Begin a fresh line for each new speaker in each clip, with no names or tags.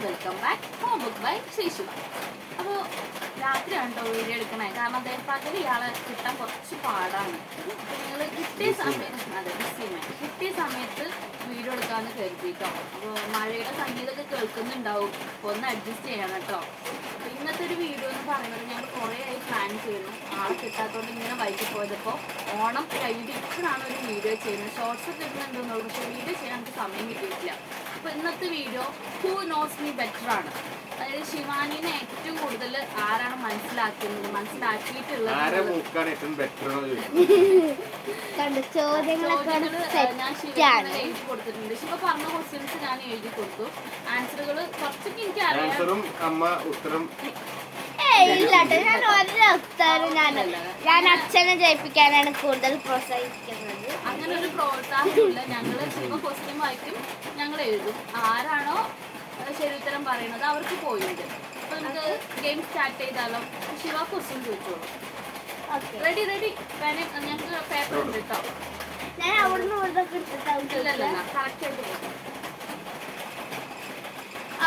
Welcome back home book by Seshu. അപ്പോൾ രാത്രിയാണ് കേട്ടോ വീഡിയോ എടുക്കണേ, കാരണം അദ്ദേഹം പകൽ ഇയാളെ കിട്ടാൻ കുറച്ച് പാടാണ്. അപ്പോൾ നിങ്ങൾ കിട്ടിയ സമയത്ത് വീഡിയോ എടുക്കാമെന്ന് കരുതി കേട്ടോ. അപ്പോൾ മഴയുടെ സംഗീതമൊക്കെ കേൾക്കുന്നുണ്ടാവും, അപ്പോൾ ഒന്ന് അഡ്ജസ്റ്റ് ചെയ്യണം കേട്ടോ. അപ്പോൾ ഇന്നത്തെ ഒരു വീഡിയോ എന്ന് പറയുന്നത് ഞങ്ങൾ കുറേ ആയി പ്ലാൻ ചെയ്യുന്നു, ആളെ കിട്ടാത്തതുകൊണ്ട് ഇങ്ങനെ വൈകി പോയതപ്പോൾ ഓണം കഴിഞ്ഞിട്ട് ഇപ്പോഴാണ് ഒരു വീഡിയോ ചെയ്യുന്നത്. ഷോർട്സ് ഒക്കെ ഇടുന്നുണ്ടെന്നുള്ളൂ, പക്ഷേ വീഡിയോ ചെയ്യാൻ നമുക്ക് സമയം കിട്ടിയിട്ടില്ല. അപ്പോൾ ഇന്നത്തെ video who knows me better ആണ്. അതായത് ശിവാനിനെ ഏറ്റവും കൂടുതൽ ആരാണ് മനസ്സിലാക്കിയിട്ടുള്ളത് ഞാൻ ശിവന് എഴുതി കൊടുത്തിട്ടുണ്ട്. ശിവ പറഞ്ഞ ക്വസ്റ്റ്യൻസ് ഞാൻ എഴുതി കൊടുത്തു. ആൻസറുകൾ കുറച്ചൊക്കെ എനിക്ക് അറിയാം.
ഞാൻ അച്ഛനെ ജയിപ്പിക്കാനാണ് കൂടുതൽ പ്രോത്സാഹിപ്പിക്കുന്നത്.
അങ്ങനെ ഒരു പ്രോത്സാഹനമില്ല. ഞങ്ങൾ ശിവ ക്വസ്റ്റ്യൻ വായിക്കും, ഞങ്ങൾ എഴുതും. ആരാണോ ശരി ഉത്തരം പറയുന്നത് അവർക്ക് പോയിന്റ്. അപ്പൊ നമുക്ക് ഗെയിം സ്റ്റാർട്ട് ചെയ്താലോ? ശിവ ക്വസ്റ്റ്യൻ ചോദിച്ചോളൂ. റെഡി ഞങ്ങൾക്ക് പേപ്പർ ഉണ്ട് കേട്ടോ.
ഞാൻ അവിടുന്ന്
കറക്റ്റ് ആയിട്ട് പോകും.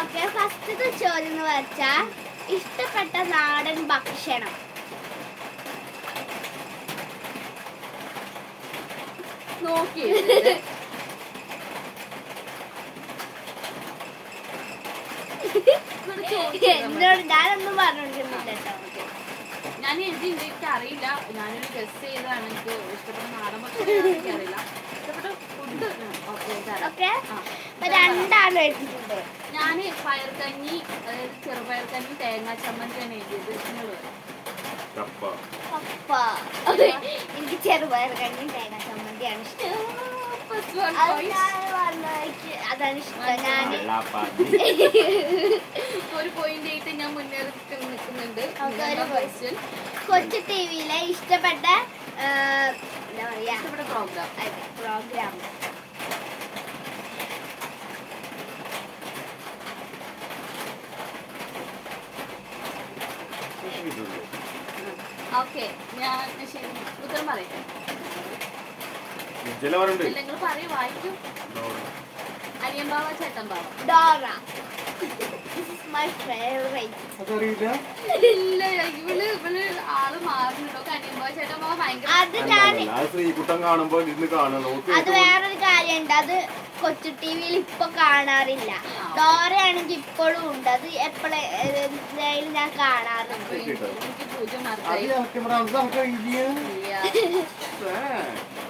ഓക്കെ, ഫസ്റ്റത്തെ ചോദ്യം എന്ന് വെച്ചാൽ ഇഷ്ടപ്പെട്ട നാടൻ ഭക്ഷണം.
നോക്കി
എന്നോട് ഞാനൊന്നും പറഞ്ഞോണ്ടിരുന്നില്ല കേട്ടോ.
ഞാൻ എഴുതി, എനിക്ക് അറിയില്ല, ഞാനൊരു ഗസ് ചെയ്താണ്. എനിക്ക് ഇഷ്ടപ്പെട്ട നാടൻ ഭക്ഷണം എനിക്കറിയില്ല. ഇഷ്ടപ്പെട്ട ഫുഡ്
ഓക്കെ, രണ്ടാളും എഴുതിയിട്ടുണ്ട്.
ഞാൻ പയർക്കഞ്ഞി, അതായത് ചെറുപയർ കഞ്ഞി തേങ്ങാ ചമ്മന്തിയാണ് എഴുതിയത്.
എനിക്ക് ചെറുപയർ കഞ്ഞി തേങ്ങ ചമ്മന്തിയാണ് ഇഷ്ടം. അതാണ് ഇഷ്ടം. ഞാൻ
ഒരു പോയിന്റ് ആയിട്ട് ഞാൻ മുന്നേറി നിൽക്കുന്നുണ്ട്.
കൊച്ചു ടിവിയിലെ ഇഷ്ടപ്പെട്ട എന്താ പറയാ പ്രോഗ്രാം
ഓക്കെ, ഞാൻ ശരി ഉത്തരം പറയട്ടെ. നിങ്ങൾ പറയും, വായിക്കും. അനിയമ്പാവ ചേട്ടമ്പാവ.
ഡോറ. My favorite.
ഇല്ല, ഇവള് ആള് മാറുന്നുണ്ടോ? അനിയമ്പാവ ചേട്ടമ്പാവ ഭയങ്കര.
അത് വേറൊരു കാര്യമുണ്ട്, അത് കൊച്ചു ടിവിയിൽ ഇപ്പൊ കാണാറില്ല. ഡോറയാണെങ്കിൽ ഇപ്പോഴും ഉണ്ട്, അത് എപ്പോഴായാലും ഞാൻ കാണാറുണ്ട്.
എനിക്ക് 0 മാർക്കായി.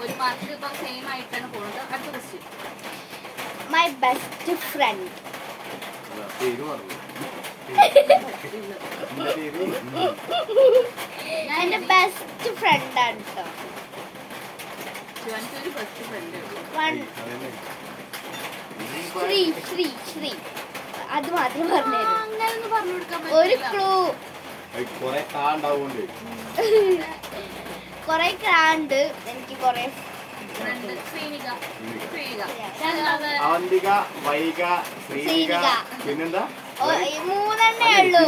ഒരു മാർക്ക് ഇപ്പൊ സെയിം ആയിട്ടാണ് പോകുന്നത്. അടുത്ത ക്വസ്റ്റ്യൻ.
My best friend. എന്റെ ബെസ്റ്റ് ഫ്രണ്ട് ആണ് കേട്ടോ.
ഒരു ബെസ്റ്റ് ഫ്രണ്ട്
ശ്രീ അത് മാത്രം പറഞ്ഞു.
അങ്ങനെയൊന്നും പറഞ്ഞു കൊടുക്കാൻ
ഒരു ക്ലൂ. കൊറേ ക്രാണ്ട് എനിക്ക് കൊറേ.
പിന്നെന്താ
മൂന്നെണ്ണേ ഉള്ളൂ.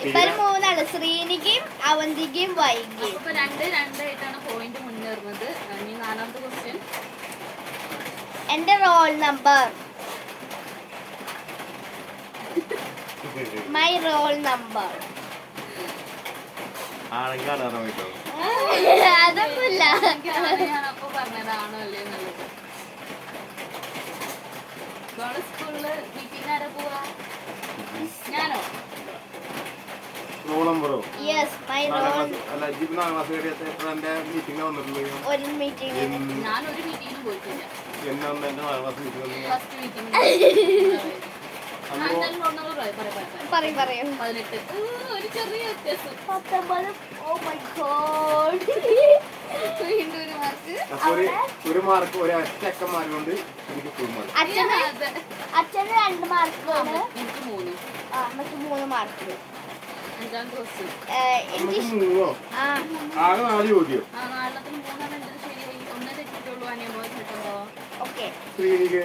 ഇപ്പൊ മൂന്നാണ്, ശ്രീനികയും അവന്തികയും വൈകിയും.
2-2 പോയിന്റ് മുന്നേറുന്നത്. ഇനി 4ാമത്തെ ക്വസ്റ്റ്യൻ.
എന്റെ roll number. My roll number. അതൊന്നുമില്ല,
ഞാനപ്പോ പറഞ്ഞതാണോ അല്ലേ എന്നുള്ളത്. സ്കൂളില് മീറ്റിംഗ് ആരാ പോവാ? ഞാനോ?
Yes, my role. ഒരു മീറ്റിംഗ്.
ഞാനൊരു മീറ്റിംഗിനും പോയിട്ടില്ല. ഫസ്റ്റ് മീറ്റിംഗ്
പറയും
18. ഒരു ചെറിയ വ്യത്യാസം.
19. Oh my god.
വീണ്ടും ഒരു മാർക്ക്.
ഒരു മാർക്ക് ഒരക്കന്മാരുകൊണ്ട് എനിക്ക് ഫുൾ മാർക്ക്.
അച്ഛന് 2 മാർക്ക്,
എനിക്ക് 3.
നമുക്ക് 3 മാർക്ക്.
5ാമത്തെ ക്വസ്റ്റ്യൻ.
എനിക്ക്
3 ആകെ 4 ചോദ്യം.
4ത്തിന് 3 ശരിയായി. 1 തെറ്റിട്ടുള്ളൂ. അനിയമ്പോ കേട്ടോ.
ഓക്കെ,
ശ്രീനിക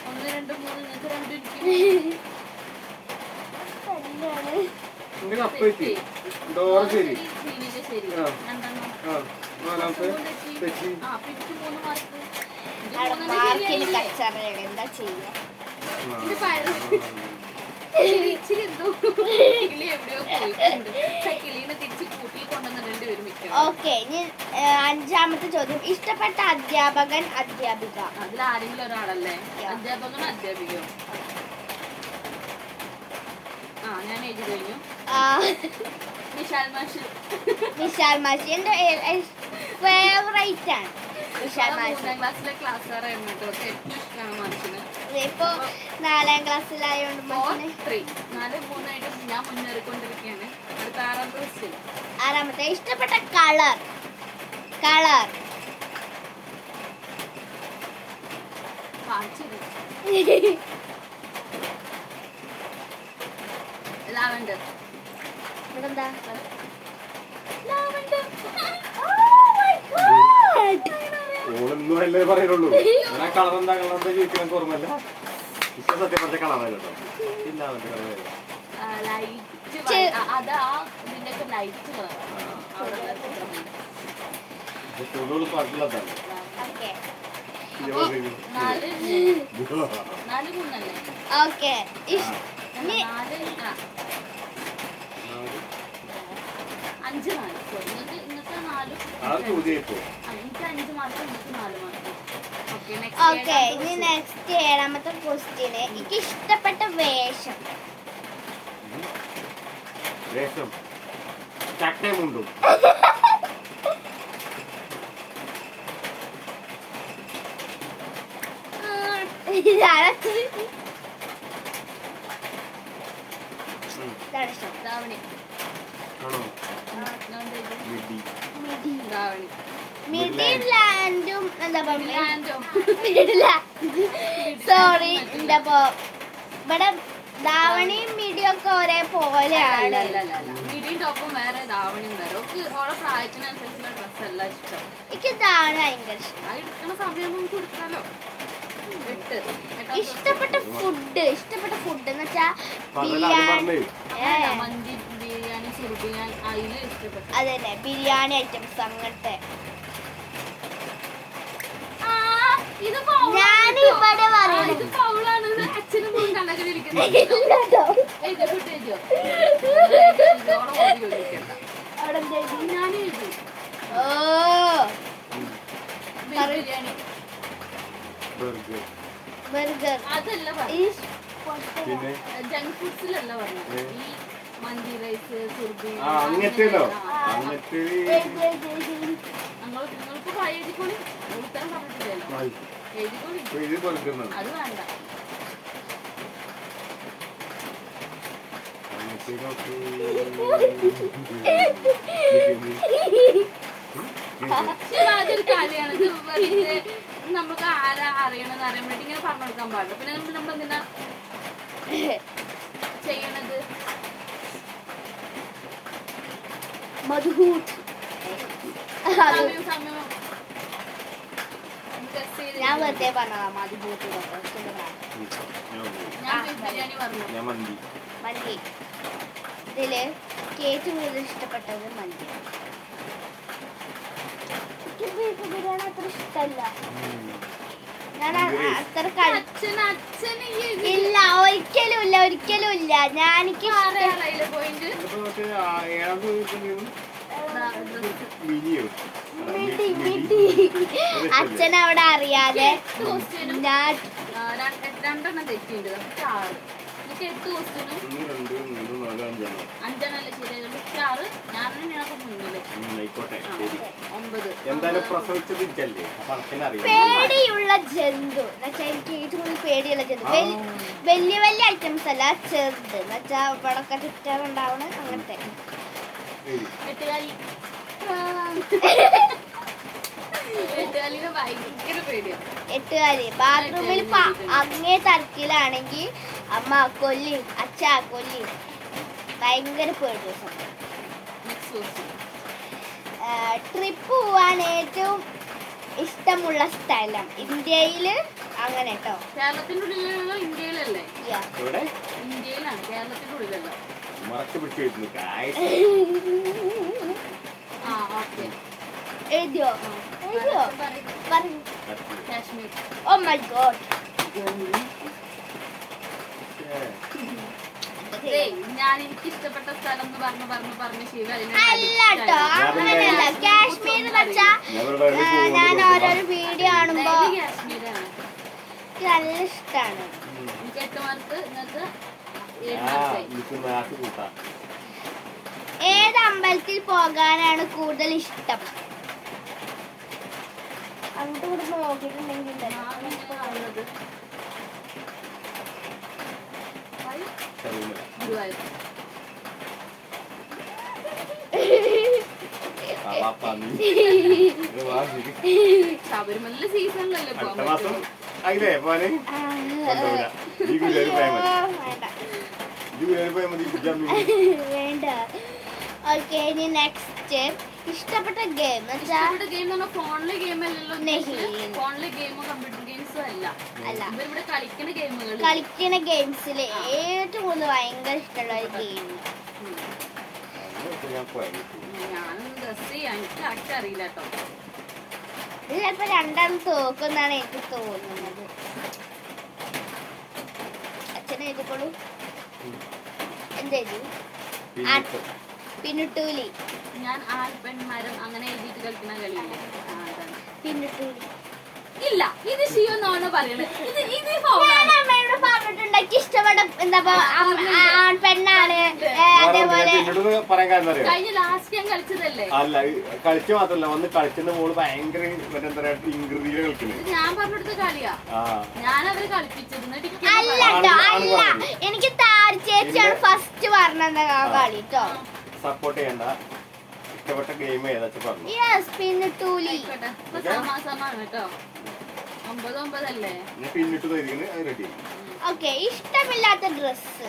1, 2, 3 നിങ്ങൾക്ക് 2 ഇരിക്കും.
കപ്പ് എത്തി. ഡോറ ശരി.
ശരി. 2
ആ നാലാമത്തെ തെറ്റി.
ആ പിടിച്ച് 3 മാർക്ക്.
അവിടെ മാർക്കിന് കച്ചറയാണ് എന്താ ചെയ്യാ.
ഇച്ചിരി എന്തോ കിളി എവിടെയോ പോയിട്ടുണ്ട്. കിളീനെ തിരിച്ച് കൂട്ടി കൊണ്ടുവന്നിട്ടുണ്ട് ഇവര് മിക്കവാറും.
ഓക്കെ ഇനി അഞ്ചാമത്തെ ചോദ്യം. ഇഷ്ടപ്പെട്ട അധ്യാപകൻ അധ്യാപിക.
അതിലാരെങ്കിലും ഒരാളല്ലേ? അധ്യാപകനോ അധ്യാപികയോ? ആ ഞാൻ എഴുതി കഴിഞ്ഞു. വിശാൽ മാഷ്.
വിശാൽ മാഷ് എന്റെ ഫേവറേറ്റ് ആണ്. വിശാൽ മാഷ്
3ാം ക്ലാസ്സിലെ ക്ലാസ്സുകാരായിരുന്നു കേട്ടോ. ഏറ്റവും ഇഷ്ടമാണ് മാഷിന്.
ഇപ്പൊ 4ാം ക്ലാസ്സിലായോണ്ട് മാഷിന്
4-3 ഞാൻ മുന്നേറിക്കൊണ്ടിരിക്കുകയാണ്. അടുത്ത 6ാമത്തെ ക്വസ്റ്റ്യൻ.
6ാമത്തെ ഇഷ്ടപ്പെട്ട കളർ.
ലാവൻഡർ.
ഇവിടെന്താ?
ഓളൊന്നും അല്ലേ പറയുള്ളൂ. ഞാൻ കളറെന്താ ചോദിക്കാൻ ഓർമ്മല്ല. ഇപ്പൊ സത്യം പറഞ്ഞ കളറല്ലോ. ഇല്ല മറ്റേ കളർ
ലൈറ്റ് അതാ ഇതിന്റെയൊക്കെ ലൈറ്റ് കളർ.
പാട്ടുള്ളതാണ്.
Okay
4-3
okay.
5-4. ഇന്നത്തെ 4 എനിക്ക് 5 മാർക്ക്, എനിക്ക് 4 മാർക്ക്.
ഓക്കെ ഇനി നെക്സ്റ്റ് 7ാമത്തെ ക്വസ്റ്റ്യന്. എനിക്ക് ഇഷ്ടപ്പെട്ട വേഷം.
വേഷം ചട്ടയുമുണ്ടും.
ധാവണി.
ആണോ? മിഡി.
ധാവണി.
മിഡിലാൻഡും എന്താ
ലാൻഡോ.
സോറി എന്താ ഇവിടെ ധാവണിയും മിഡിയൊക്കെ ഒരേ പോലെയാണ്.
മിഡിയും ടോപ്പും വേറെ, ധാവണിയും വേറെ. ഓരോ പ്രായത്തിനനുസരിച്ചുള്ള ഡ്രസ് എല്ലാം ഇഷ്ടം.
എനിക്ക് ധാവണി ഭയങ്കര ഇഷ്ടം.
ആ എടുക്കുന്ന സമയം നമുക്ക് കൊടുക്കാലോ.
ഇഷ്ടപ്പെട്ട ഫുഡ് എന്ന് വെച്ചാ
മന്തി, ബിരിയാണി, സുർബിയാൻ അതില് ഇഷ്ടപ്പെട്ടു.
അതന്നെ ബിരിയാണി ഐറ്റംസ് അങ്ങനത്തെ. ഞാനിവിടെ
ഇത് ഫൗളാണ്. അച്ഛനും മോനും കള്ളക്കളിക്കുന്നത്. ഞാൻ എഴുതി ബിരിയാണി.
ബർഗർ
അതല്ല
പിന്നെ
ജങ്ക് ഫുഡ്സിലല്ല പറഞ്ഞത്. ഈ മന്തി, റൈസ്, സുർബി
അങ്ങനത്തെല്ലോ. അങ്ങനത്തെ
നിങ്ങൾക്ക് എഴുതിക്കോളി. ഉത്തരം പറഞ്ഞിട്ടില്ലല്ലോ. എഴുതിക്കോളി.
ഇത് കൊടുക്കുന്നത്
അത് വേണ്ട. അതൊരു കാര്യമാണ്. ഇത് വെറുതെ നമുക്ക് ആരാ അറിയണമെന്ന് അറിയാൻ വേണ്ടി ഇങ്ങനെ പറഞ്ഞു കൊടുക്കാൻ പാടില്ല. പിന്നെ നമ്മൾ എന്തിനാ ചെയ്യണത്?
മധുഹൂട്ട്.
സമയം
ഞാൻ വെറുതെ പറഞ്ഞതാ മധുഹൂട്ട്.
ഞാൻ ബിരിയാണി പറഞ്ഞു.
മന്തി. ഇതില് ഏറ്റവും കൂടുതൽ ഇഷ്ടപ്പെട്ടത് മന്തി. ബിരിയാണി അത്ര ഇഷ്ടല്ല. ഞാൻ അത്ര ഇല്ല, ഒരിക്കലും ഇല്ല. ഞാനെനിക്ക്
പോയിന്റ്
അച്ഛൻ അവിടെ അറിയാതെ ഞാൻ
2 തെറ്റിണ്ട്. 6. എനിക്ക് 8 ക്വസ്റ്റ്യനും 5 ശരിയായത്. 6 ഞാൻ തന്നെയാണ് മുന്നില്. 9.
പേടിയുള്ള ജന്തു എന്നുവെച്ചാ എനിക്ക് ഏറ്റവും കൂടുതൽ പേടിയുള്ള ജന്തു വലിയ ഐറ്റംസ് അല്ല, ചെറുത് എന്നുവെച്ചാ ഇവിടൊക്കെ ചുറ്റാറുണ്ടാവണ അങ്ങനത്തെ.
8 ഭയങ്കര പേടിയാണ്.
8 ബാത്റൂമിൽ അങ്ങേ തരക്കിലാണെങ്കിൽ അമ്മ കൊല്ലി, അച്ഛാ കൊല്ലി. ഭയങ്കര പേടിയ സമയം. ട്രിപ്പ് പോവാൻ ഏറ്റവും ഇഷ്ടമുള്ള സ്ഥലം ഇന്ത്യയില് അങ്ങനെ കേട്ടോ.
കേരളത്തിന്റെ ഉള്ളിലുള്ള ഇന്ത്യയിലല്ലേ?
ഇവിടെ
ഇന്ത്യയിലാണ്, കേരളത്തിന്റെ ഉള്ളിലല്ല.
മറച്ചു പിടിച്ചു
ആ ഓക്കെ.
എഴുതിയോ എഴുതിയോ പറയൂ.
കാശ്മീർ.
Oh my god.
ഞാൻ എനിക്ക് ഇഷ്ടപ്പെട്ട സ്ഥലം എന്ന് പറഞ്ഞ് ശിവ
അല്ലട്ടോ അങ്ങനെയല്ല. കാശ്മീർ വെച്ചാ ഞാൻ ഓരോരോ വീഡിയോ കാണുമ്പോ
കാശ്മീരാണ്.
എനിക്ക് നല്ല ഇഷ്ടാണ്.
എനിക്ക് 8 മാർക്ക്, നിങ്ങൾക്ക് 7
ആ,
മാർക്കായി.
എനിക്ക് മാർക്ക് കൂട്ടാം.
ഏത് അമ്പലത്തിൽ പോകാനാണ് കൂടുതൽ ഇഷ്ടം? അങ്ങോട്ട് കൂടെ നോക്കിയിട്ടുണ്ടെങ്കിൽ
ഞാൻ എങ്ങനെയാ ഉള്ളത്?
ശബരിമല.
ഗുരുവായൂർ.
ആ, പന്നി. ഇത് വാ, ശരി.
ശബരിമല സീസണിലല്ലേ
അടുത്ത
പോകാൻ
മാസം
പറ്റുള്ളൂ.
ആയില്ലേ പോവാന്? കൊണ്ടുപോവില്ല. ഈ ഗുരുവായൂർ പോയാൽ മതി. ഈ ഗുരുവായൂർ പോയാൽ മതി.
വേണ്ട. ഓക്കെ, ഇനി നെക്സ്റ്റ് ഇഷ്ടപ്പെട്ട ഗെയിം
ഇഷ്ടപ്പെട്ട ഗെയിം എന്ന് പറഞ്ഞാൽ ഫോണിലെ ഗെയിം അല്ലല്ലോ.
നെഹി.
ഫോണിലെ ഗെയിമോ കമ്പ്യൂട്ടർ ഗെയിംസും അല്ല.
അല്ല.
ഇവരിവിടെ കളിക്കുന്ന ഗെയിമുകൾ.
കളിക്കുന്ന ഗെയിംസിൽ ഏറ്റവും കൂടുതൽ ഭയങ്കര ഇഷ്ടമുള്ള ഒരു ഗെയിം.
ഞാൻ പോയാൽ
ഞാനൊന്ന് ഗസ് ചെയ്യാം, എനിക്ക് കറക്റ്റ് അറിയില്ല കേട്ടോ.
ഇത് ചിലപ്പോ രണ്ടാമത് തോക്കുന്നാണ് എനിക്ക് തോന്നുന്നത്. അച്ഛനെ എഴുതിക്കോളൂ. എന്തെഴുതി? പിന്നുട്ടൂലി.
ഞാൻ പെൺമരം അങ്ങനെ എഴുതിയിട്ട് കളിക്കുന്ന കളിയില്ലേ, അതാണ്.
പിന്നുട്ടൂലി
ഇല്ല, ഇത് ശിവന്നാണ് പറയണത്. ഇത്
ഞാൻ അമ്മയോട് പറഞ്ഞിട്ടുണ്ട് എനിക്ക് ഇഷ്ടപ്പെട്ട എന്താ പെണ്ണാണ്. അതേപോലെ
പറയാൻ കാരണം അറിയാം.
കഴിഞ്ഞ ലാസ്റ്റ് ഞാൻ കളിച്ചതല്ലേ.
അല്ല, കളിച്ചു മാത്രല്ല വന്ന് കളിക്കുന്ന മോള് ഭയങ്കര മറ്റെന്താ പറയാ ഇൻഗ്രീഡിയ കളിക്കുന്നത്.
ഇത് ഞാൻ പറഞ്ഞെടുത്ത കളിയാ. ഞാൻ അവരെ കളിപ്പിച്ചത്.
അല്ലട്ടോ, അല്ല, എനിക്ക് താരി ചേച്ചിയാണ് ഫസ്റ്റ് പറഞ്ഞത് ആ കളി ട്ടോ.
സപ്പോർട്ട് ചെയ്യണ്ട. ഇഷ്ടപ്പെട്ട ഗെയിം ഏതാച്ചാ പറഞ്ഞു.
യെസ്, പിന്നുട്ടൂലി.
സമാസമാണ് കേട്ടോ. 9-9 അല്ലേ?
ഞാൻ പിന്നിട്ട് തരികയാണ്, അത് റെഡി.
ഓക്കെ, ഇഷ്ടമില്ലാത്ത ഡ്രസ്.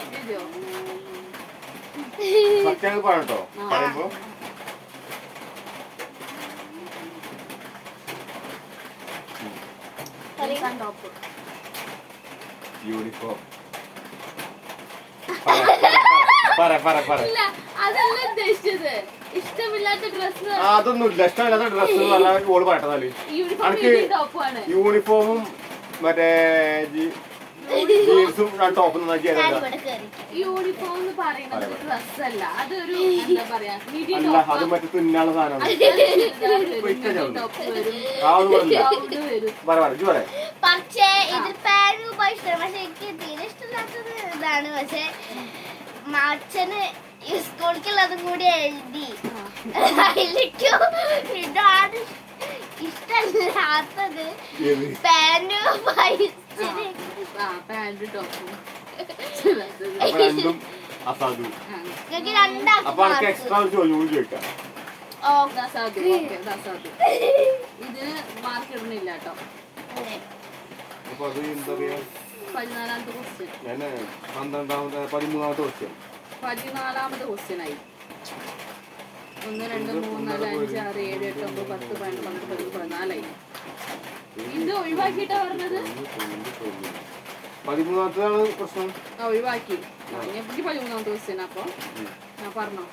എഴുതിയോ?
സത്യം പറയട്ടോ പറയുമ്പോ
ടോപ്പ്.
യൂണിഫോം.
ഇല്ല, അതല്ല ഉദ്ദേശിച്ചത്. ഇഷ്ടമില്ലാത്ത ഡ്രസ്.
അതൊന്നുമില്ല. ഇഷ്ടമില്ലാത്ത ഡ്രസ് പറഞ്ഞാൽ ഓള് പറയട്ടെ.
ടോപ്പാണ്.
യൂണിഫോമും മറ്റേ ജീൻസും ടോപ്പും
യൂണിഫോം എന്ന് പറയുന്നത് ഡ്രസ് അല്ല, അതൊരു എന്താ പറയാ
അല്ല, അത് മറ്റേ തുന്നാനുള്ള സാധനമാണ്.
പക്ഷേ ഇതിൽ പാന്റ് ഇഷ്ടമാണ്. പക്ഷെ എനിക്ക് തീരെ ഇഷ്ടമില്ലാത്തത് ഇതാണ്. പക്ഷെ അച്ഛന് ഈ സ്കൂളിലേക്കുള്ളതും കൂടി എഴുതി. ഇതാണ് ഇഷ്ടമില്ലാത്തത്. പാന്റ്
പാന്റ് ടോപ്പും.
എനിക്ക് രണ്ടാക്കും
എക്സ്ട്രാ ചോദിക്കാം.
ഇതിന് മാർക്ക് ഇടുന്നില്ല കേട്ടോ.
അപ്പൊ അത് എന്താ പറയാ
14ാമത്തെ ക്വസ്റ്റ്യൻ.
13ാമത്തെ ക്വസ്റ്റ്യൻ.
14ാമത്തെ ക്വസ്റ്റ്യൻ ആയി. 1 2 3 4 5 6 7 8 9 10 11 12 14 ആയി. ഇത് ഒഴിവാക്കിയിട്ടാ പറഞ്ഞത്.
13ാമത്തേതാണ് പ്രശ്നം.
ഒഴിവാക്കി. എനിക്ക് 13ാമത്തെ ക്വസ്റ്റ്യൻ. അപ്പൊ ഞാൻ പറഞ്ഞോ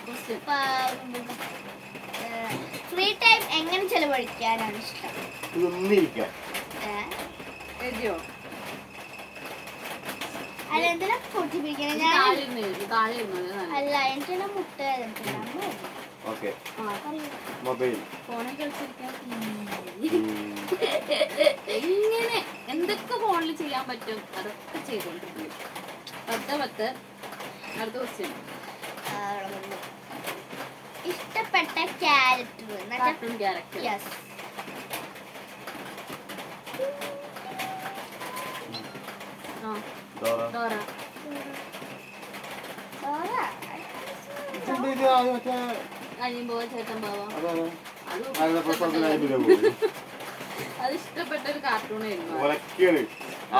ക്വസ്റ്റ്യൻ.
ഫ്രീ ടൈം എങ്ങനെ ചെലവഴിക്കാനാണ് ഇഷ്ടം?
ഇതൊന്നിരിക്കാം.
എഴുതിയോ?
അതെന്തിനാ പൊട്ടിപ്പിക്കണേ? അല്ല, എനിക്കെന്നെ മുട്ട
ഓക്കെ. മൊബൈൽ
ഫോണിൽ കളിച്ചിരിക്കാൻ എങ്ങനെ എന്തൊക്കെ ഫോണിൽ ചെയ്യാൻ പറ്റും അതൊക്കെ ചെയ്തോണ്ടിരിക്കും. 10 അടുത്ത ക്വസ്റ്റ്യൻ.
ഇഷ്ടപ്പെട്ട character.
Cartoon character.
Yes.
Dora. അനിയൻ ചേട്ടൻ ബാവ. അത് ഇഷ്ടപ്പെട്ട ഒരു കാർട്ടൂണായിരുന്നു.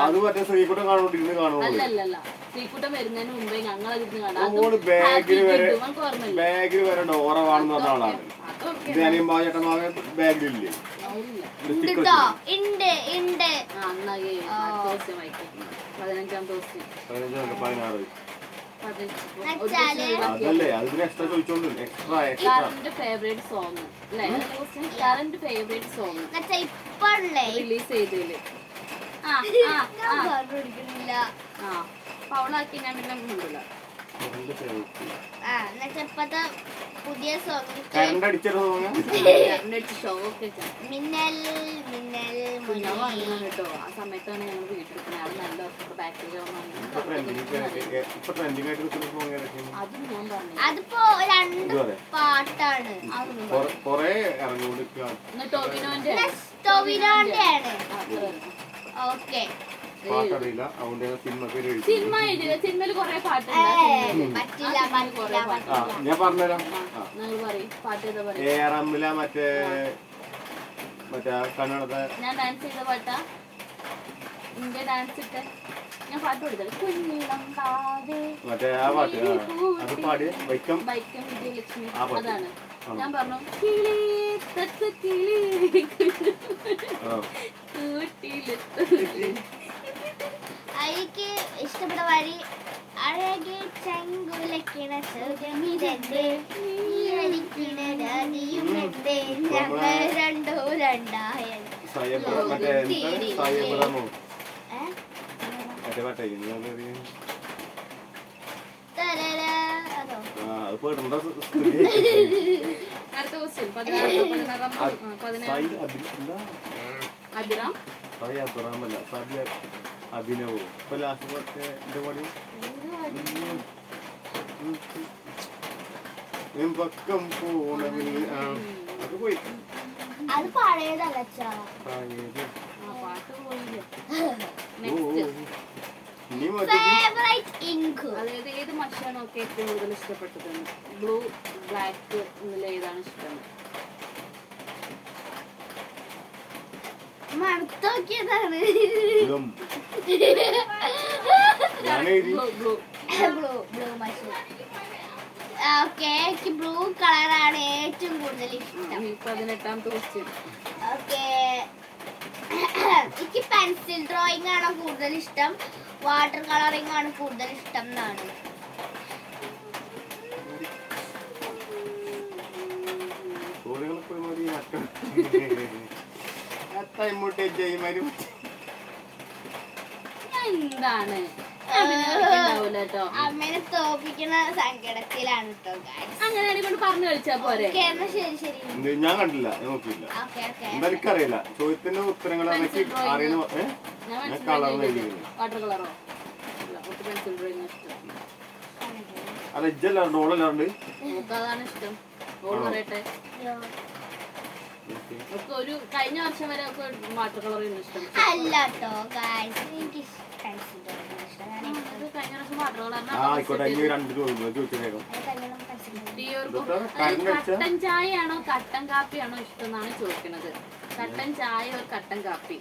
അത് മറ്റേ ശ്രീകുട്ടം കാണോണ്ടിരുന്ന് കാണുമോ?
അല്ലല്ല, ശ്രീകുട്ടം വരുന്നതിന് മുമ്പേ ഞങ്ങൾ അതിരുന്ന് കാണാം.
ബാഗിൽ വരെ ഡോറ കാണുന്ന പറഞ്ഞ ആളാണ്. ചേട്ടന്മാരെ ബാഗിലില്ലേ?
ഉണ്ട്.
15ാമത്തെ ക്വസ്റ്റ്യൻ.
16. അതല്ലേ അതിന് എക്സ്ട്രാ ചോദിച്ചോണ്ട് extra extra
current favourite song അല്ലേ കറന്റ് ഫേവറേറ്റ് സോങ്
ഇപ്പൊ
റിലീസ് ചെയ്തതില് പൗളാക്കി ഞാൻ പിന്നെ കൊണ്ടില്ല
ഇപ്പത്തെ പുതിയ സോങ്
കറണ്ട് അടിച്ചത് തോന്നുന്നു
മിന്നൽ മിന്നൽ
ഞാൻ പറഞ്ഞു കേട്ടോ ആ സമയത്താണ് ഞങ്ങൾ വീട്ടിൽ നല്ല ബാറ്ററി
ഇപ്പൊ ട്രെൻഡിങ് ആയിട്ട് നിൽക്കുന്ന സോങ് ഏതൊക്കെയാണ്?
അതും ഞാൻ പറഞ്ഞു
അതിപ്പോ രണ്ട് പാട്ടാണ്
കൊറേ ഇറങ്ങിക്കൊണ്ടിരിക്കുക
ടോവിനോന്റെ
ടോവിനോന്റെ ആണ് ഓക്കെ
പാട്ടറിയില്ല അതുകൊണ്ട് സിനിമ പേര് എഴുതി
സിനിമയില് കൊറേ പാട്ടുണ്ട്
പറ്റില്ല പറ്റില്ല
ഞാൻ പറഞ്ഞുതരാം
നിങ്ങൾ പറയും പാട്ട് ഏതാ പറയും
ഏറാമില മറ്റേ കന്നഡത്തെ
ഞാൻ ഡാൻസ് ചെയ്ത പാട്ടാ ഇന്ത്യ ഡാൻസ് ഇട്ട് ഞാൻ പാട്ട് കൊടുത്തത് കുഞ്ഞിളം കാവേ
മറ്റേ ആ പാട്ട് അത് പാടി വൈക്കം
വൈക്കം വിജയലക്ഷ്മി
ആ പാട്ട്.
അതാണ് ഞാൻ പറഞ്ഞു കിളി തത്ത് കിളി കൂട്ടിലെത്തു
എനിക്ക് ഇഷ്ടപ്പെട്ട വരി അഴകെ ചങ്കുലക്കിണ സുഖമിതന്റെ നീയടിക്കിണ രാതിയുമെന്റെ ഞങ്ങൾ രണ്ടോ രണ്ടായ
മറ്റേ സായിബ്രമോ മറ്റേ പാട്ടേ
അതോ
അത് പോയിട്ടുണ്ടോ
അടുത്ത ക്വസ്റ്റ്യൻ
അഭിറാമല്ല സാബിയ അഭിനവോ ഇപ്പൊ ലാസ്റ്റ് പാട്ട് എന്റെ പാടി പക്കം പോണമെങ്കിൽ അത് പോയി
അത് പഴയതല്ല അച്ഛാ
പാട്ട് പോയില്ലേ
ഇനി
ഫേവറേറ്റ് ഇങ്ക്
അതായത് ഏത് മഷാണോ ഒക്കെ ഏറ്റവും കൂടുതൽ ഇഷ്ടപ്പെട്ടത് ബ്ലൂ ബ്ലാക്ക് ഇതിൽ ഏതാണ് ഇഷ്ടം
മണത്തോക്കിയതാണ്
ബ്ലൂ
ബ്ലൂ ബ്ലൂ മഷി ഓക്കെ എനിക്ക് ബ്ലൂ കളറാണ് ഏറ്റവും കൂടുതൽ ഇഷ്ടം
18ാമത്തെ ക്വസ്റ്റ്യൻ
ഓക്കെ എനിക്ക് പെൻസിൽ ഡ്രോയിങ് ആണോ കൂടുതൽ ഇഷ്ടം വാട്ടർ കളറിംഗ് ആണ് കൂടുതൽ ഇഷ്ടം എന്നാണ്
എന്താണ്
അമ്മേനെ തോപ്പിക്കുന്ന സങ്കടത്തിലാണ് കേട്ടോ
അങ്ങനെ കൊണ്ട് പറഞ്ഞു കളിച്ചാ പോരെ
ശരി ശരി
ഞാൻ കണ്ടില്ല ഞാൻ നോക്കിയില്ല എന്താ എനിക്കറിയില്ല ചോദ്യത്തിന്റെ ഉത്തരങ്ങൾ അറിയുന്ന കളർ
വാട്ടർ കളറോ പെൻസിൽ ഡ്രോയിങ് ഇഷ്ടം
അല്ല ഇജ്ജല്ല ഡോളല്ലാണ്ട്
അതാണ് ഇഷ്ടം ഓൾ പറയട്ടെ ഒക്കെ ഒരു കഴിഞ്ഞ വർഷം വരെ ഒക്കെ വാട്ടർ കളർ ഇഷ്ടം
അല്ല കേട്ടോ എനിക്ക് പെൻസിൽ ഡ്രോയിങ് ഇഷ്ടം
കഴിഞ്ഞ വർഷം വാട്ടർ
ആയിക്കോട്ടെ ഇനി രണ്ട് ചോദിച്ചേക്കാം
കട്ടൻ ചായയാണോ കട്ടൻ കാപ്പിയാണോ ഇഷ്ടം എന്നാണ് ചോദിക്കുന്നത് കട്ടൻ ചായ ഒരു കട്ടൻ കാപ്പി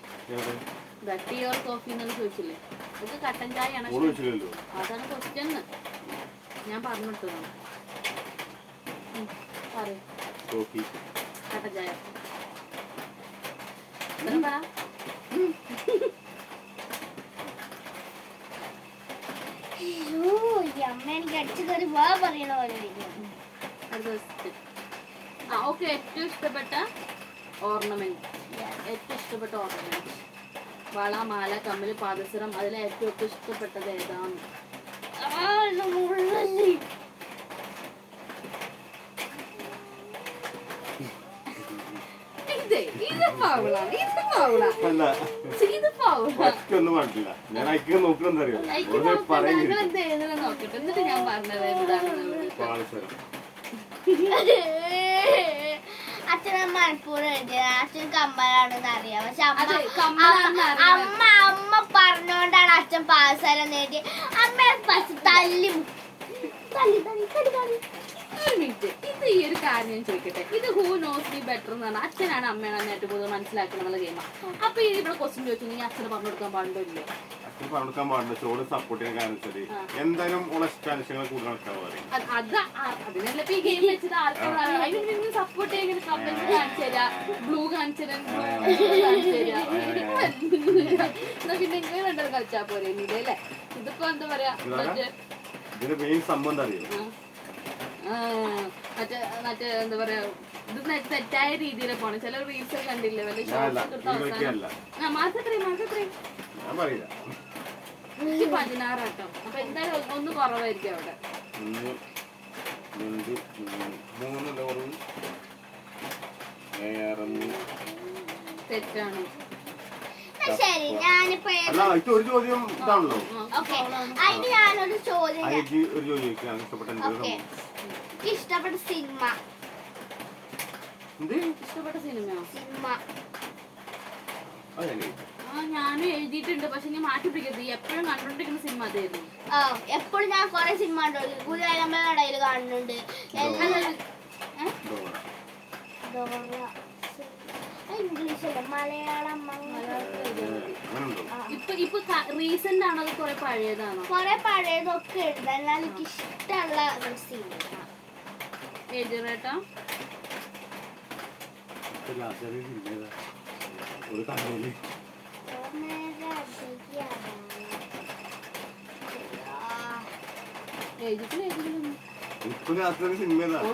ടീ ഓർ കോഫി എന്നാണ് ചോദിച്ചില്ലേ നമുക്ക് കട്ടൻ ചായയാണോ അതാണ് ക്വസ്റ്റ്യൻ ഞാൻ പറഞ്ഞിട്ടു കട്ടൻ ചായ പറ
അമ്മ എനിക്ക് അടിച്ചു കയറി വാ പറയണ പോലെ
ഓക്കെ ഏറ്റവും ഇഷ്ടപ്പെട്ട ഓർണമെന്റ് ഏറ്റവും ഇഷ്ടപ്പെട്ട ഓർണമെന്റ് വള മാല കമ്മല് പാദസരം അതിലെ ഏറ്റവും ഇഷ്ടപ്പെട്ടത് ഏതാണ്
ഞാൻ അയക്കാൻ നോക്കണെന്നറിയോ
നോക്കട്ടെ എന്നിട്ട് ഞാൻ പറഞ്ഞത് എന്താണെന്നുള്ളത്
അച്ഛൻ മലപ്പൂർ അച്ഛൻ കമ്മലാണെന്ന് അറിയാം പക്ഷെ അമ്മ പറഞ്ഞോണ്ടാണ് അച്ഛൻ പാസ്സാരം നേടി അമ്മ തല്ലി തല്ലി തല്ലി തല്ലി തല്ലി
ഒരു മിനിറ്റ് ഇത് ഈ ഒരു കാര്യം ഞാൻ ചോദിക്കട്ടെ ഇത് ഹൂ നോസ് ദി ബെറ്റർ എന്ന് പറഞ്ഞാൽ അച്ഛനാണ് അമ്മയാണ് ഏറ്റവും കൂടുതൽ മനസ്സിലാക്കണം എന്നുള്ള ഗെയിമാണ് അപ്പൊ ഈ ഇവിടെ ക്വസ്റ്റ്യൻ ചോദിച്ചെങ്കിൽ അച്ഛന് പറഞ്ഞു കൊടുക്കാൻ പാടുണ്ടോ ഇല്ലേ
അച്ഛൻ പറഞ്ഞു കൊടുക്കാൻ പാടില്ല ചോട് സപ്പോർട്ട് ചെയ്യാൻ കാരണം വെച്ചാല് എന്തായാലും ഉള്ള ഇഷ്ടാനുഷങ്ങൾ കൂടുതൽ നടക്കാൻ പറയും
അതിനല്ല ഈ ഗെയിം വെച്ചത് ആർക്കാണ് അതിന് സപ്പോർട്ട് ചെയ്യാൻ കമ്പനി കാണിച്ചു തരാ ബ്ലൂ കാണിച്ചു തരാ പിന്നെ ഇങ്ങനെ വേണ്ടത് കളിച്ചാ പോരെ അല്ലേ ഇതിപ്പോ എന്താ പറയാ
ഇതിന്റെ മെയിൻ സംഭവം അറിയോ?
മറ്റേ എന്താ പറയാ, ഇത് തെറ്റായ രീതിയിൽ പോണം. ചില റീൽസ് കണ്ടില്ലേ, വല്ല
ഞാൻ പറയില്ല.
16 കേട്ടോ. അപ്പൊ എന്തായാലും ഒന്ന് കുറവായിരിക്കും അവിടെ.
3 ലോറും
തെറ്റാണ്.
ശരി, ഞാനിപ്പോ
ഒരു ചോദ്യം ഇതാണല്ലോ.
അതിന് ഞാനൊരു ചോദ്യം
ഒരു ചോദ്യം
ഇഷ്ടപ്പെട്ട സിനിമ.
ഇഷ്ടപ്പെട്ട സിനിമയോ?
സിനിമ
ഞാനും എഴുതിയിട്ടുണ്ട്, പക്ഷെ ഞാൻ മാറ്റി പിടിക്കരുത്. എപ്പോഴും കണ്ടോണ്ടിരിക്കുന്ന സിനിമ അതായിരുന്നു.
എപ്പോഴും ഞാൻ കൊറേ സിനിമ കണ്ടു. ഗുരുവായൂരമ്പല നടയിൽ കാണുന്നുണ്ട്. ഇംഗ്ലീഷല്ല, മലയാളം.
ഇപ്പൊ റീസെന്റ് ആണോ അത് കൊറേ പഴയതാണോ?
കൊറേ പഴയതൊക്കെ ഉണ്ട്. എന്നാൽ എനിക്ക് ഇഷ്ടമുള്ള സിനിമ
എഴുതിയേട്ടാ.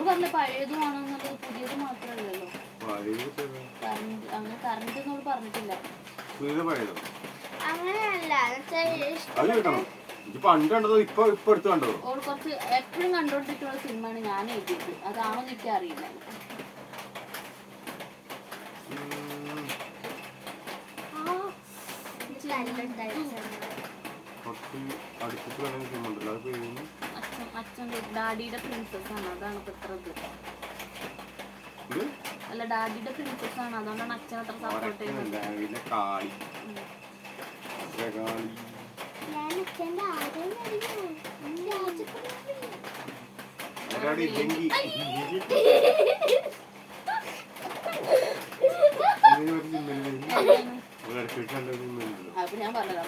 പറഞ്ഞ പഴയതുമാണെന്നുള്ളത് പുതിയത് മാത്രമല്ലല്ലോ. അങ്ങനെ കറണ്ട് എന്നോട് പറഞ്ഞിട്ടില്ല.
അങ്ങനെയല്ല,
ഓൾ കുറച്ച് എപ്പോഴും കണ്ടോണ്ടിരിക്കുന്ന സിനിമയാണ് ഞാൻ എഴുതിയത്. അതാണോ എനിക്ക് അറിയില്ല. അച്ഛൻ ഡാഡിയുടെ പ്രിൻസസ് ആണ്, അതാണ് ഇപ്പൊ ഇത്ര ഇത്. അല്ല, ഡാഡിയുടെ പ്രിൻസസ് ആണ്, അതുകൊണ്ടാണ് അച്ഛൻ അത്ര സപ്പോർട്ട് ചെയ്യുന്നത്. അപ്പൊ ഞാൻ പറഞ്ഞതാ.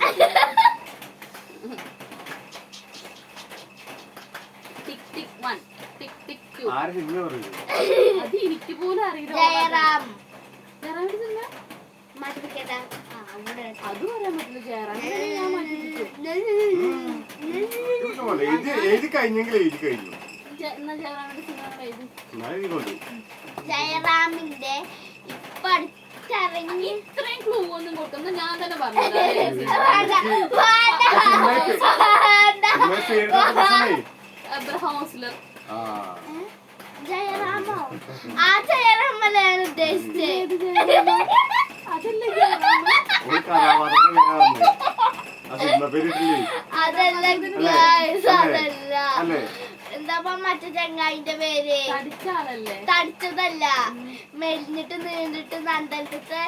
ടിക് ടിക് 1, ടിക് ടിക് 2. അത് എനിക്ക് പോലും അറിയില്ല.
ജയറാം.
ജയറാമിന്റെ സിനിമ അത് പറയാൻ പറ്റില്ല. ജയറാമിന്റെ ഞാൻ മാറ്റിപ്പിടിച്ചു. എന്നാ ജയറാമിന്റെ സിനിമ എഴുതി.
ജയറാമിന്റെ ഇപ്പൊ അടുത്തിറങ്ങി.
ഇത്രയും ക്ലൂ ഒന്നും കൊടുക്കുന്ന ഞാൻ തന്നെ പറഞ്ഞത്. അബ്രഹാം ഹോസ്ലർ.
ജയറാമോ? ആ ജയറാമലാണ് ഉദ്ദേശിച്ചത്.
അതല്ലേ ജയറാമ?
അതല്ല ഗൈസ്, അതല്ല. എന്താ മറ്റേ ചങ്ങായിന്റെ പേര്? തടിച്ചതല്ല, മെലിഞ്ഞിട്ട് നീണ്ടിട്ട് നന്ദനത്തെ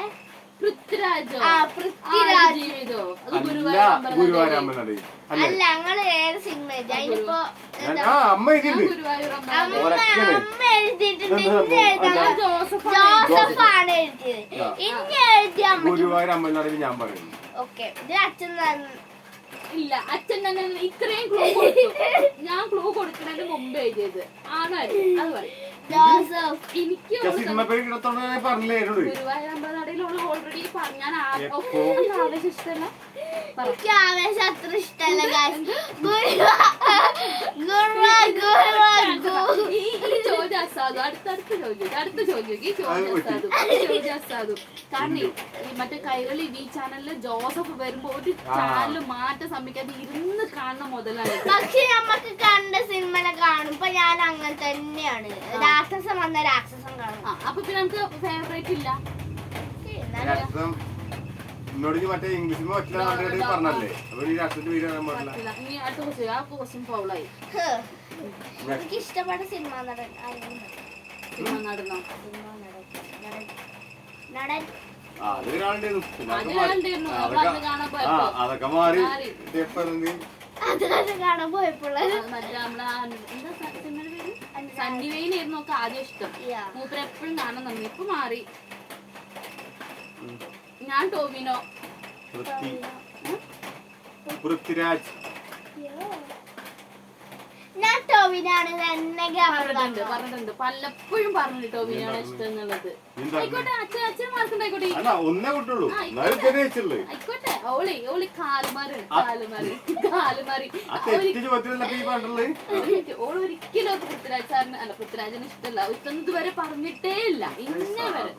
പൃഥ്വിരാജോ? ആ, പൃഥ്വിരാജ്. അല്ല, ഞങ്ങള് ഏത് സിനിമ അതിനിപ്പോ അമ്മ എഴുതിയിട്ടുണ്ട്. ജോസഫാണ് എഴുതിയത്. ഇനി എഴുതിയ
ഞാൻ പറയുന്നു.
ഓക്കെ, ഇത് അച്ഛൻ
ഇല്ല, അച്ഛൻ തന്നെ ഇത്രയും ക്ലൂ കൊടുത്തു. ഞാൻ ക്ലൂ കൊടുക്കുന്നതിന് മുമ്പ് എഴുതിയത് ആണോ? അത് പറയും. ജോസഫ്. എനിക്ക് ഗുരുവായൂരമ്പലനടയിലുള്ള ഓൾറെഡി ഞാൻ ആവേശം ഇഷ്ടമല്ല.
എനിക്ക് ആവേശം അത്ര ഇഷ്ടമല്ല.
ഈ ചോദ്യം അസാധു. അടുത്ത ചോദ്യം ഈ ചോദ്യം അസാധു. കാരണം ഈ മറ്റേ കൈരളി ഈ ചാനലില് ജോസഫ് വരുമ്പോ ഒരു ചാനല് മാറ്റം സംഭവിക്കാതെ ഇരുന്ന് കാണുന്ന മുതലാണ്.
പക്ഷെ നമ്മക്ക് കണ്ട സിനിമ കാണുമ്പോ ഞാൻ അങ്ങനെ തന്നെയാണ്. രാക്ഷസം വന്ന രാക്ഷസം കാണും.
അപ്പൊ പിന്നെ നമുക്ക് ഫേവറേറ്റ് ഇല്ല.
മറ്റേ ഇംഗ്ലീഷ് പറഞ്ഞല്ലേ.
ഇനി അടുത്ത ക്വസ്റ്റ്യൻ. ആ ക്വസ്റ്റ്യൻ ഫൗളായി.
എനിക്ക് ഇഷ്ടപ്പെട്ട സിനിമ നടൻ.
നടനോ?
നടൻ
അതൊക്കെ മാറി.
അത് കാണാൻ പോയപ്പോൾ
സണ്ണി വെയിനായിരുന്നു ഒക്കെ ആദ്യം ഇഷ്ടം. മൂപ്പര് എപ്പോഴും കാണാൻ തുടങ്ങി. ഇപ്പൊ മാറി. ഞാൻ ടോവിനോ.
പൃഥ്വിരാജ്.
ഞാൻ ടോവിനാണ് തന്നെ
പറഞ്ഞിട്ടുണ്ട് പലപ്പോഴും പറഞ്ഞു ടോവിനാണ് ഇഷ്ടം എന്നുള്ളത്. ആയിക്കോട്ടെ അച്ഛൻ മാർക്കുണ്ടായിക്കോട്ടെ. ആയിക്കോട്ടെ ഓളി കാലുമാറി ഓള് ഒരിക്കലും പൃഥ്വിരാജ് സാറിന് അല്ല പൃഥ്വിരാജിന് ഇഷ്ടമല്ല. ഇഷ്ടം ഇതുവരെ പറഞ്ഞിട്ടേ ഇല്ല. ഇന്നേ വരെ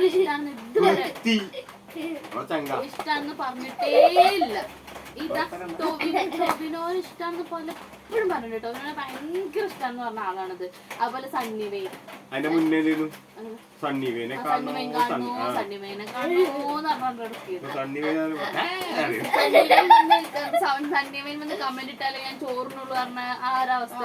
ഇഷ്ടാന്ന് ഇതുവരെ ഇഷ്ടാന്ന് പറഞ്ഞിട്ടേ ഇല്ല. ഇതാ ടോവിനോട് ഇഷ്ടാന്ന് പലപ്പോഴും പറഞ്ഞിട്ട് ടോവിനോട് ഭയങ്കര ഇഷ്ടാന്ന് പറഞ്ഞ ആളാണത്. അതുപോലെ സണ്ണിവെയിൻ സണ്ണിവെയിനെ കാണുന്നു സണ്ണിവെയിനെ കാണുന്നോന്ന് സണ്ണിവെയിൻ വന്ന് കമന്റ് ഇട്ടാലേ ഞാൻ ചോറിനുള്ളൂ പറഞ്ഞ ആ ഒരു അവസ്ഥ.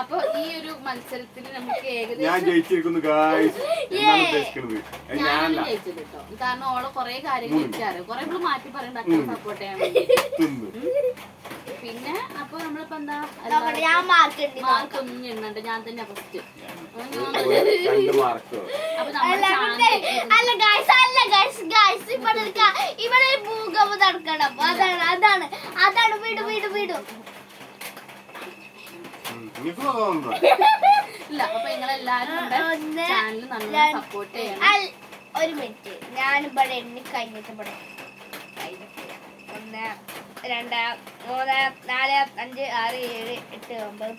അപ്പൊ ഈ ഒരു മത്സരത്തിൽ നമുക്ക് ഏകദേശം ജയിച്ചത് കേട്ടോ. കാരണം ഓളെ കൊറേ കാര്യങ്ങൾ എനിക്കറിയാം. കൊറേ നമ്മള് മാറ്റി പറയണ്ട അച്ഛൻ സപ്പോർട്ട് ചെയ്യാൻ വേണ്ടി. പിന്നെ അപ്പൊ നമ്മളിപ്പോ എന്താ മാർക്കൊന്നും എണ്ണണ്ട്. ഞാൻ തന്നെ ഫസ്റ്റ്. അപ്പൊ
ഇവിടെ ഭൂകമ്പം നടക്കണം. അതാണ് വീട്
ഇല്ല. അപ്പൊ നിങ്ങളെല്ലാരും ചാനൽ നല്ലോണം സപ്പോർട്ട് ചെയ്യണം.
ഒരു മിനിറ്റ് ഞാനിവിടെ എണ്ണി കഴിഞ്ഞിട്ട് 1 2 3 4 5 6 7 8 9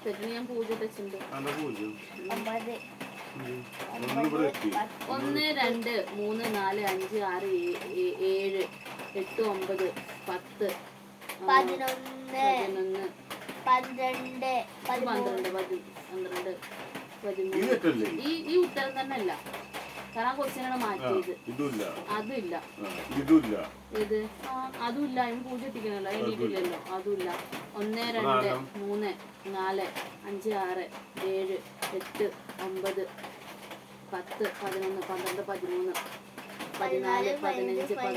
10
ഞാൻ പൂജ വെച്ചിട്ടുണ്ട്.
9
1 2 3 4 5 6 7 8 9 10
11
12 ഈ ഉത്തരം തന്നെ അല്ല. കാരണം ക്വസ്റ്റ്യനാണ് മാറ്റിയത്. അതില്ല ഇത് അതുമില്ല. അതിന് പൂജ എത്തിക്കണല്ലോ എണീറ്റില്ലല്ലോ. അതുമില്ല. 1 2 3 4 5 6 7 8 9 10 11 12 13 14 15 16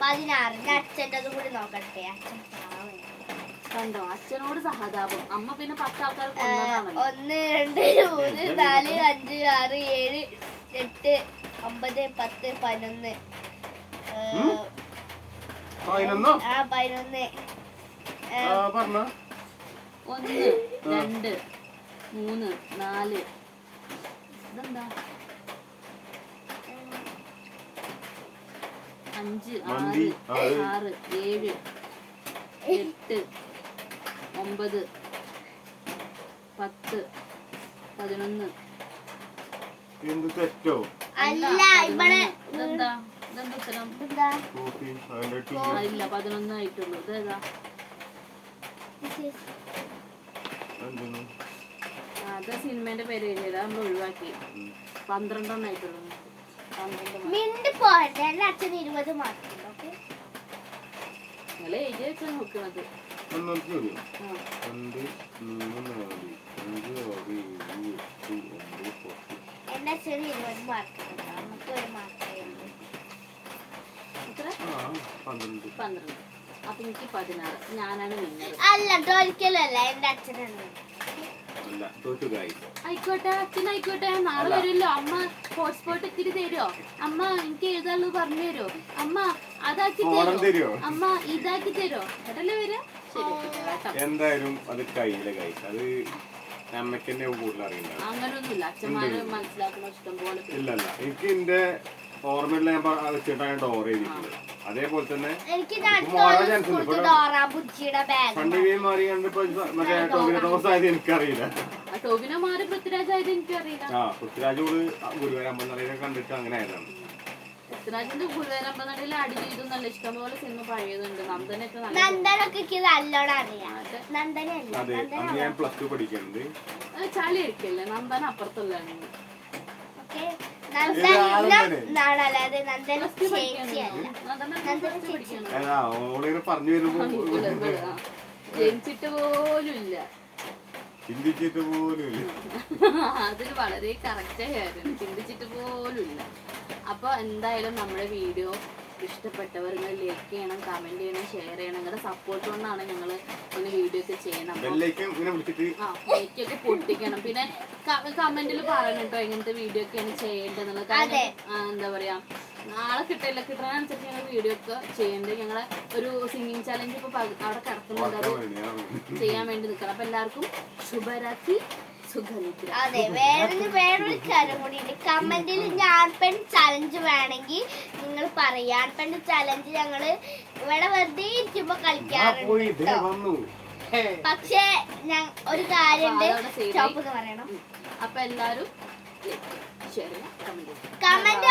16
അച്ഛൻ്റെ കൂടി നോക്കട്ടെ.
കണ്ടോ അച്ഛനോട് സഹതാപം. അമ്മ പിന്നെ 10 ആൾക്കാർ കൊന്നതാണല്ലോ.
1 2 3 4 5 6 7 8 9 10 11 1
2 3 4 ഇതെന്താ 5 6 6 7 8 9 10 11
എന്ത് തെറ്റോ
അല്ല ഇവിടെ
ഇതെന്താ ഉത്തരം? ഇല്ല 11 ആയിട്ടുള്ളൂ. ഇതേതാ? അത് സിനിമേന്റെ പേര് എഴുതിയതാ. നമ്മൾ ഒഴിവാക്കി. 12 ആയിട്ടുള്ളൂ. 12
അച്ഛൻ 20 മാർക്ക്.
നിങ്ങൾ എഴുതി വെച്ചാൽ നോക്കണത്.
എന്റെ അച്ഛന് 20 മാർക്ക്. നമുക്ക് 1 മാർക്ക്.
12. അപ്പൊ എനിക്ക് 16. ഞാനാണ് വിന്നർ.
അല്ല ഒരിക്കലല്ല എന്റെ അച്ഛനാണ്.
ആയിക്കോട്ടെ അച്ഛനായിക്കോട്ടെ. നാളെ വരുമല്ലോ. അമ്മ ഹോട്ട്സ്പോട്ട് ഇത്തിരി തരുമോ? അമ്മ എനിക്ക് എഴുതാനുള്ളത് പറഞ്ഞു തരുമോ? അമ്മ അതാക്കി തരുമോ? അമ്മ ഇതാക്കി തരുമോ? കേട്ടല്ലേ വരാ.
എന്തായാലും അത് കയ്യിലെ അത് അമ്മയ്ക്ക് തന്നെ കൂടുതൽ അറിയില്ല.
അങ്ങനൊന്നുമില്ല. അച്ഛന്മാര് മനസ്സിലാക്കുന്ന ഇഷ്ടം പോലെ.
ഇല്ലല്ല എനിക്ക് എന്റെ ഓർമ്മയിൽ ഞാൻ വെച്ചിട്ടാണ് ഡോർ ചെയ്തിട്ടുള്ളത്. അതേപോലെ തന്നെ എനിക്കറിയില്ല.
ടോവിനോ മാറി പൃഥ്വിരാജ് ആയത് എനിക്കറിയില്ല.
പൃഥ്വിരാജോട് ഗുരുവായൂർ അമ്പലനടയിലെ കണ്ടിട്ട് അങ്ങനെ ആയതാണ്.
പൃഥ്വിരാജിന്റെ ഗുരുവായൂർ അമ്പലനടയിൽ അടി ചെയ്തു നല്ല ഇഷ്ടം പോലെ സിനിമ പഴയതുണ്ട്. നന്ദനൊക്കെ
അതെ അന്ന് ഞാൻ +2 പഠിക്കുന്നുണ്ട്.
ചളി ആയിരിക്കല്ലേ നന്ദന അപ്പുറത്തുള്ള
പറഞ്ഞു വരുമ്പോ
ജനിച്ചിട്ട് പോലും ഇല്ല.
ചിന്തിച്ചിട്ട് പോലും ഇല്ല.
അതൊരു വളരെ കറക്റ്റ് ആയിരുന്നു. ചിന്തിച്ചിട്ട് പോലും ഇല്ല. അപ്പൊ എന്തായാലും നമ്മുടെ വീഡിയോ ഇഷ്ടപ്പെട്ടവർ നിങ്ങൾ ലൈക്ക് ചെയ്യണം, കമന്റ് ചെയ്യണം, ഷെയർ ചെയ്യണം. നിങ്ങളുടെ സപ്പോർട്ട് കൊണ്ടാണ് ഞങ്ങൾ ഇങ്ങനെ വീഡിയോ ഒക്കെ ചെയ്യണം. ലൈക്കൊക്കെ പൊട്ടിക്കണം. പിന്നെ കമന്റിൽ പറയണം കേട്ടോ എങ്ങനത്തെ വീഡിയോ ഒക്കെയാണ് ചെയ്യേണ്ടതെന്നുള്ളത്. കാരണം എന്താ പറയാ, നാളെ കിട്ടാനനുസരിച്ച് ഞങ്ങൾ വീഡിയോ ഒക്കെ ചെയ്യേണ്ടത്. ഞങ്ങളെ ഒരു സിംഗിങ് ചാലഞ്ച് ഇപ്പൊ അവിടെ കിടക്കുന്നുണ്ട്, അത് ചെയ്യാൻ വേണ്ടി നിൽക്കണം. അപ്പൊ എല്ലാവർക്കും ശുഭരാത്രി.
അതെ, വേറൊരു കാര്യം കൂടി ഉണ്ട്. കമന്റിൽ ഞാൻ പെൺ ചലഞ്ച് വേണമെങ്കിൽ നിങ്ങൾ പറയാൻ പെൺ ചലഞ്ച് ഞങ്ങള് ഇവിടെ വെറുതെ ഇരിക്കുമ്പോ കളിക്കാറുണ്ട്. പക്ഷെ ഞാൻ ഒരു കാര്യമുണ്ട്, സ്റ്റോപ്പ് എന്ന് പറയണം.
അപ്പൊ എല്ലാരും
കമന്റ്